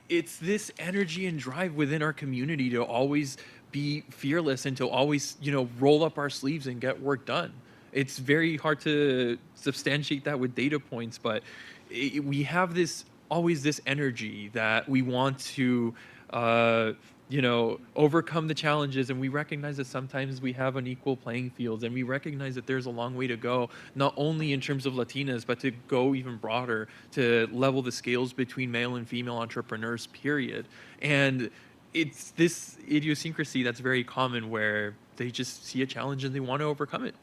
it's this energy and drive within our community to always be fearless and to always, you know, roll up our sleeves and get work done. It's very hard to substantiate that with data points, but we have always this energy that we want to overcome the challenges, and we recognize that sometimes we have unequal playing fields, and we recognize that there's a long way to go, not only in terms of Latinas, but to go even broader, to level the scales between male and female entrepreneurs, period. And it's this idiosyncrasy that's very common where they just see a challenge and they want to overcome it.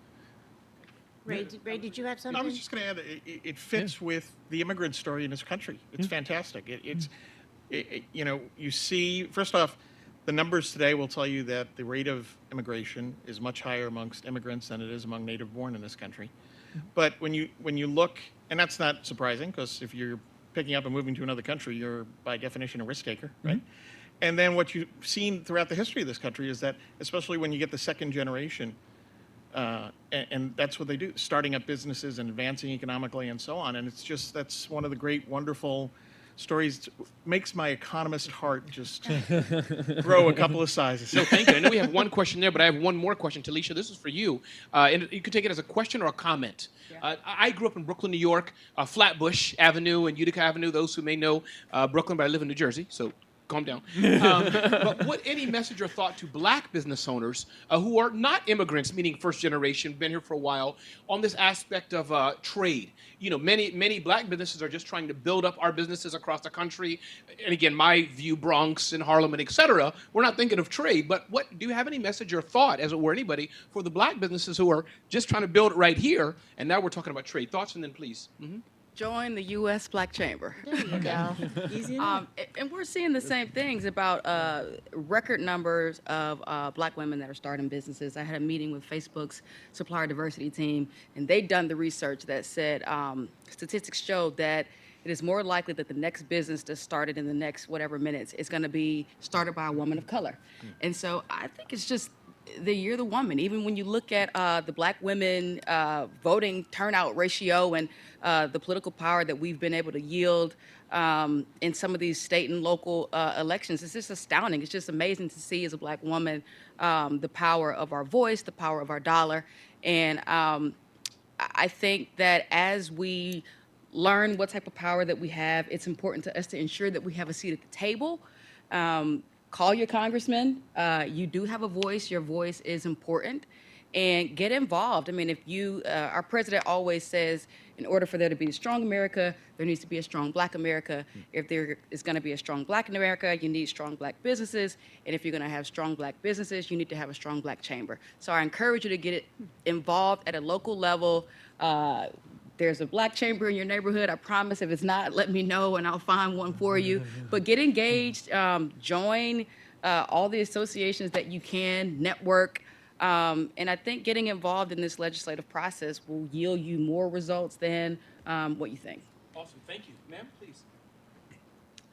Ray, did you have something? I was just going to add, it fits with the immigrant story in this country. It's fantastic. You see, first off, the numbers today will tell you that the rate of immigration is much higher amongst immigrants than it is among native-born in this country. But when you look, and that's not surprising, because if you're picking up and moving to another country, you're by definition a risk taker, right? And then what you've seen throughout the history of this country is that, especially when you get the second generation, and that's what they do, starting up businesses and advancing economically and so on. And that's one of the great, wonderful stories. Makes my economist heart just grow a couple of sizes. No, thank you. I know we have one question there, but I have one more question. Talisha, this is for you. And you could take it as a question or a comment. I grew up in Brooklyn, New York, Flatbush Avenue and Utica Avenue. Those who may know Brooklyn, but I live in New Jersey, so calm down. But what any message or thought to black business owners who are not immigrants, meaning first generation, been here for a while, on this aspect of trade? Many black businesses are just trying to build up our businesses across the country. And again, my view, Bronx and Harlem and et cetera, we're not thinking of trade. But do you have any message or thought, as it were, anybody, for the black businesses who are just trying to build it right here? And now we're talking about trade. Thoughts, and then please. Join the U.S. Black Chamber. There you go. Easy enough. And we're seeing the same things about record numbers of black women that are starting businesses. I had a meeting with Facebook's supplier diversity team, and they'd done the research that said statistics showed that it is more likely that the next business that's started in the next whatever minutes is going to be started by a woman of color. And so I think it's just the year of the woman. Even when you look at the black women voting turnout ratio and the political power that we've been able to yield in some of these state and local elections, it's just astounding. It's just amazing to see as a black woman the power of our voice, the power of our dollar. And I think that as we learn what type of power that we have, it's important to us to ensure that we have a seat at the table. Call your congressman. You do have a voice. Your voice is important. And get involved. I mean, if our president always says, in order for there to be a strong America, there needs to be a strong black America. If there is going to be a strong black in America, you need strong black businesses. And if you're going to have strong black businesses, you need to have a strong black chamber. So I encourage you to get involved at a local level. There's a black chamber in your neighborhood. I promise, if it's not, let me know and I'll find one for you. But get engaged, join all the associations that you can, network. And I think getting involved in this legislative process will yield you more results than what you think. Awesome. Thank you. Ma'am, please.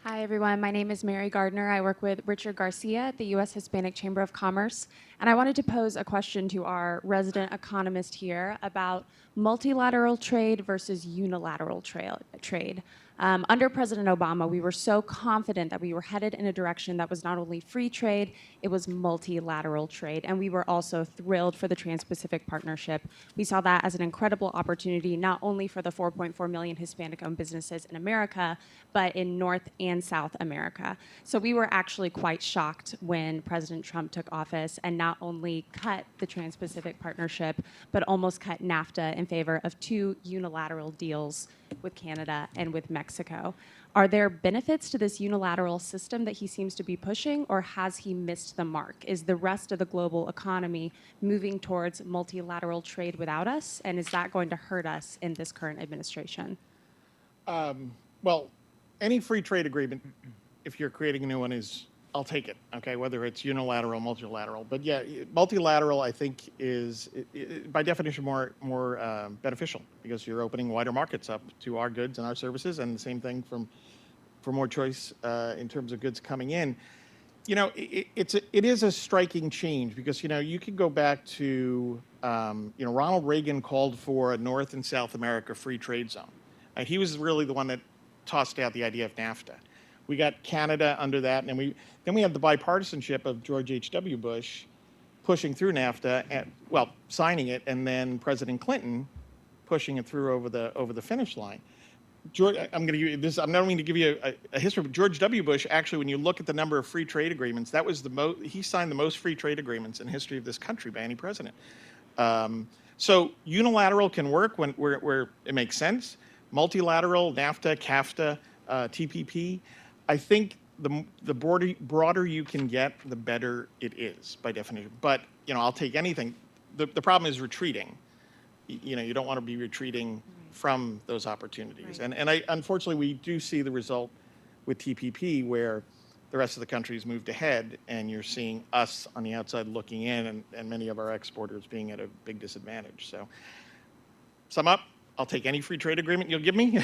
Hi, everyone. My name is Mary Gardner. I work with Richard Garcia at the U.S. Hispanic Chamber of Commerce. And I wanted to pose a question to our resident economist here about multilateral trade versus unilateral trade. Under President Obama, we were so confident that we were headed in a direction that was not only free trade, it was multilateral trade. And we were also thrilled for the Trans-Pacific Partnership. We saw that as an incredible opportunity, not only for the 4.4 million Hispanic-owned businesses in America, but in North and South America. So we were actually quite shocked when President Trump took office and not only cut the Trans-Pacific Partnership, but almost cut NAFTA in favor of 2 unilateral deals with Canada and with Mexico. Are there benefits to this unilateral system that he seems to be pushing, or has he missed the mark? Is the rest of the global economy moving towards multilateral trade without us, and is that going to hurt us in this current administration? Well, any free trade agreement, if you're creating a new one, I'll take it, okay, whether it's unilateral, multilateral. But yeah, multilateral, I think, is by definition more beneficial, because you're opening wider markets up to our goods and our services, and the same thing for more choice in terms of goods coming in. It is a striking change, because you could go back to Ronald Reagan called for a North and South America free trade zone. He was really the one that tossed out the idea of NAFTA. We got Canada under that, and then we have the bipartisanship of George H.W. Bush pushing through NAFTA, and signing it, and then President Clinton pushing it through over the finish line. George, I'm going to give you this. I'm not going to give you a history, but George W. Bush, actually, when you look at the number of free trade agreements, that was the most. He signed the most free trade agreements in the history of this country by any president. So unilateral can work where it makes sense. Multilateral, NAFTA, CAFTA, TPP. I think the broader you can get, the better it is by definition. But I'll take anything. The problem is retreating. You don't want to be retreating from those opportunities. Right. And unfortunately, we do see the result with TPP where the rest of the countries moved ahead, and you're seeing us on the outside looking in, and many of our exporters being at a big disadvantage. So, sum up, I'll take any free trade agreement you'll give me.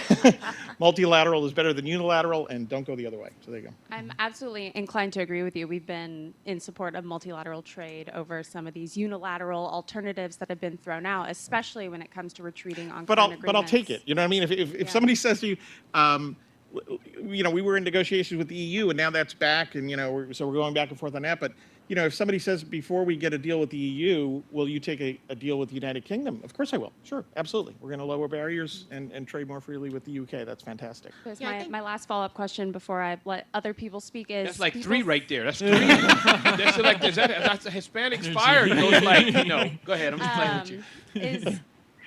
Multilateral is better than unilateral, and don't go the other way. So there you go. I'm absolutely inclined to agree with you. We've been in support of multilateral trade over some of these unilateral alternatives that have been thrown out, especially when it comes to retreating on But current I'll take it. agreements. You know what I mean? If Yeah. somebody says to you, we were in negotiations with the EU, and now that's back, and so we're going back and forth on that. But if somebody says before we get a deal with the EU, will you take a deal with the United Kingdom? Of course I will. Sure, absolutely. We're going to lower barriers and trade more freely with the UK. That's fantastic. Because Yeah, I think- my last follow-up question before I let other people speak is... That's like people- 3 right there. That's 3. That's a Hispanic's fire. It goes like, no. Go ahead. I'm just playing with you.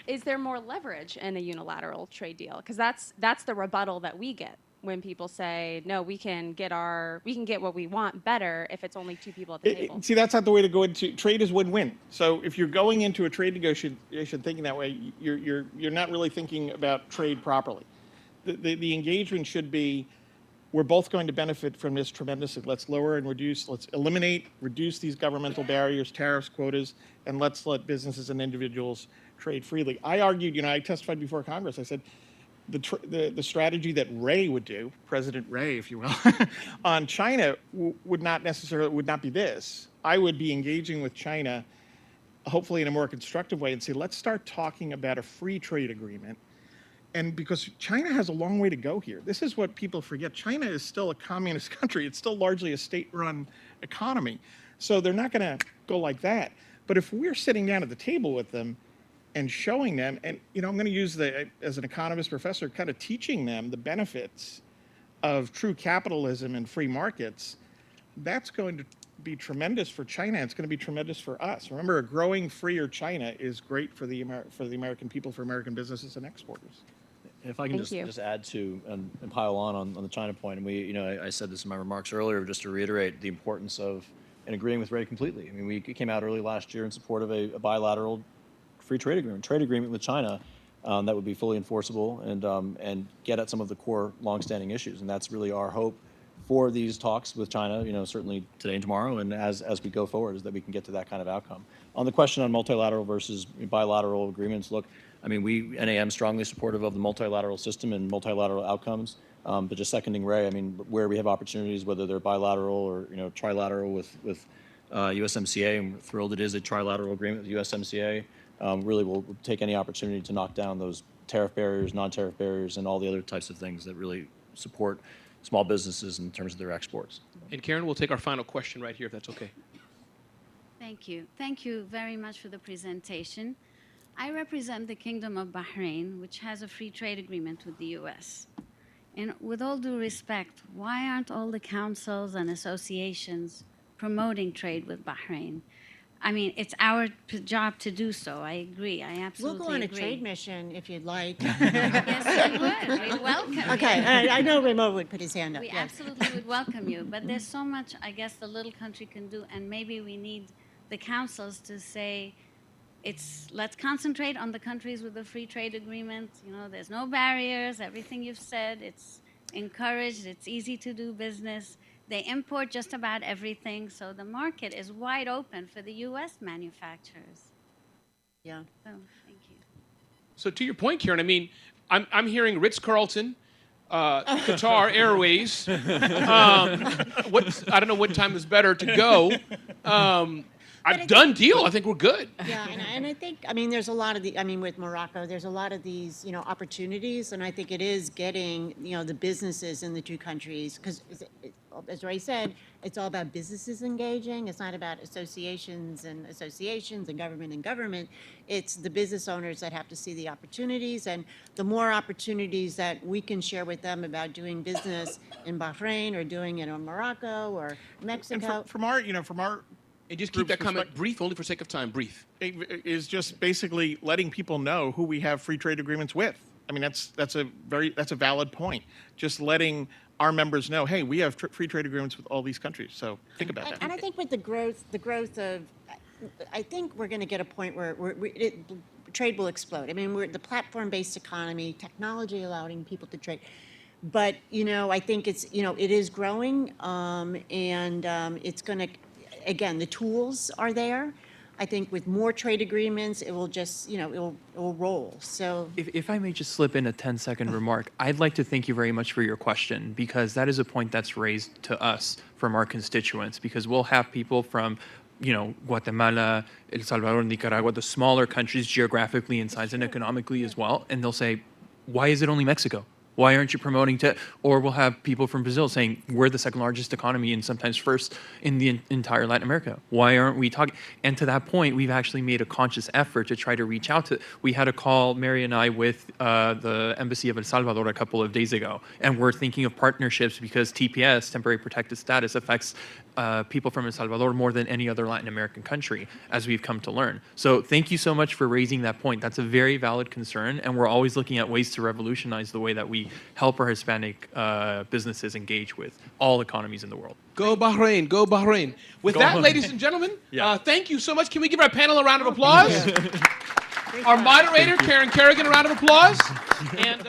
Is there more leverage in a unilateral trade deal? Because that's the rebuttal that we get when people say, no, we can get what we want better if it's only 2 people at the table. See, that's not the way to go into trade. Is win-win. So if you're going into a trade negotiation thinking that way, you're not really thinking about trade properly. The engagement should be, we're both going to benefit from this tremendously. Let's lower and reduce. Let's reduce these governmental barriers, tariffs, quotas, and let's let businesses and individuals trade freely. I argued, I testified before Congress. I said, the strategy that Ray would do, President Ray, if you will, on China would not be this. I would be engaging with China, hopefully in a more constructive way, and say, let's start talking about a free trade agreement. And because China has a long way to go here. This is what people forget. China is still a communist country. It's still largely a state-run economy. So they're not going to go like that. But if we're sitting down at the table with them and showing them, and I'm going to use as an economist professor, kind of teaching them the benefits of true capitalism and free markets, that's going to be tremendous for China. It's going to be tremendous for us. Remember, a growing, freer China is great for the American people, for American businesses and exporters. If I can Thank you. just add to and pile on the China point, and I said this in my remarks earlier, just to reiterate the importance of and agreeing with Ray completely. I mean, we came out early last year in support of a bilateral free trade agreement with China that would be fully enforceable and get at some of the core longstanding issues. And that's really our hope for these talks with China, certainly today and tomorrow, and as we go forward, is that we can get to that kind of outcome. On the question on multilateral versus bilateral agreements, look, I mean, we, NAM, strongly supportive of the multilateral system and multilateral outcomes, but just seconding Ray, I mean, where we have opportunities, whether they're bilateral or, trilateral with USMCA, and we're thrilled it is a trilateral agreement with USMCA, really we'll take any opportunity to knock down those tariff barriers, non-tariff barriers, and all the other types of things that really support small businesses in terms of their exports. And Karen, we'll take our final question right here, if that's okay. Thank you. Thank you very much for the presentation. I represent the Kingdom of Bahrain, which has a free trade agreement with the U.S. And with all due respect, why aren't all the councils and associations promoting trade with Bahrain? I mean, it's our job to do so. I agree. I absolutely We'll go on a agree. trade mission if you'd like. Yes, we would. We welcome you. Okay, I know Raymond would put his hand up. We yes. absolutely would welcome you, but there's so much, I guess, the little country can do, and maybe we need the councils to say, let's concentrate on the countries with the free trade agreement. There's no barriers, everything you've said, it's encouraged, it's easy to do business. They import just about everything, so the market is wide open for the U.S. manufacturers. Yeah. So, thank you. So to your point, Karen, I mean, I'm hearing Ritz-Carlton, Qatar Airways. I don't know what time is better to go. I've done deal. I think we're good. Yeah, and I think, there's a lot of with Morocco, there's a lot of these, opportunities, and I think it is getting, the businesses in the two countries, because as Ray said, it's all about businesses engaging. It's not about associations and government. It's the business owners that have to see the opportunities, and the more opportunities that we can share with them about doing business in Bahrain or doing it in Morocco or And Mexico. from our, from our And just keep group's that comment perspective- brief, only for sake of time, brief. is just basically letting people know who we have free trade agreements with. I mean, that's a valid point. Just letting our members know, hey, we have free trade agreements with all these countries. So think about that. And I think with the growth of, I think we're going to get a point where trade will explode. I mean, we're the platform-based economy, technology allowing people to trade. But, I think it is growing, and it's going to, again, the tools are there. I think with more trade agreements, it will just, it will roll. So If I may just slip in a 10-second remark, I'd like to thank you very much for your question, because that is a point that's raised to us from our constituents, because we'll have people from Guatemala, El Salvador, Nicaragua, the smaller countries geographically in size and economically as well, and they'll say, why is it only Mexico? Why aren't you promoting to, or we'll have people from Brazil saying, we're the second largest economy and sometimes first in the entire Latin America. Why aren't we talking? And to that point, we've actually made a conscious effort to try to reach out to, we had a call, Mary and I, with the Embassy of El Salvador a couple of days ago. And we're thinking of partnerships because TPS, temporary protected status, affects people from El Salvador more than any other Latin American country, as we've come to learn. So thank you so much for raising that point. That's a very valid concern, and we're always looking at ways to revolutionize the way that we help our Hispanic businesses engage with all economies in the world. Go Bahrain, go Bahrain. With that, ladies and gentlemen, thank you so much. Can we give our panel a round of applause? Our moderator, Karen Kerrigan, a round of applause. And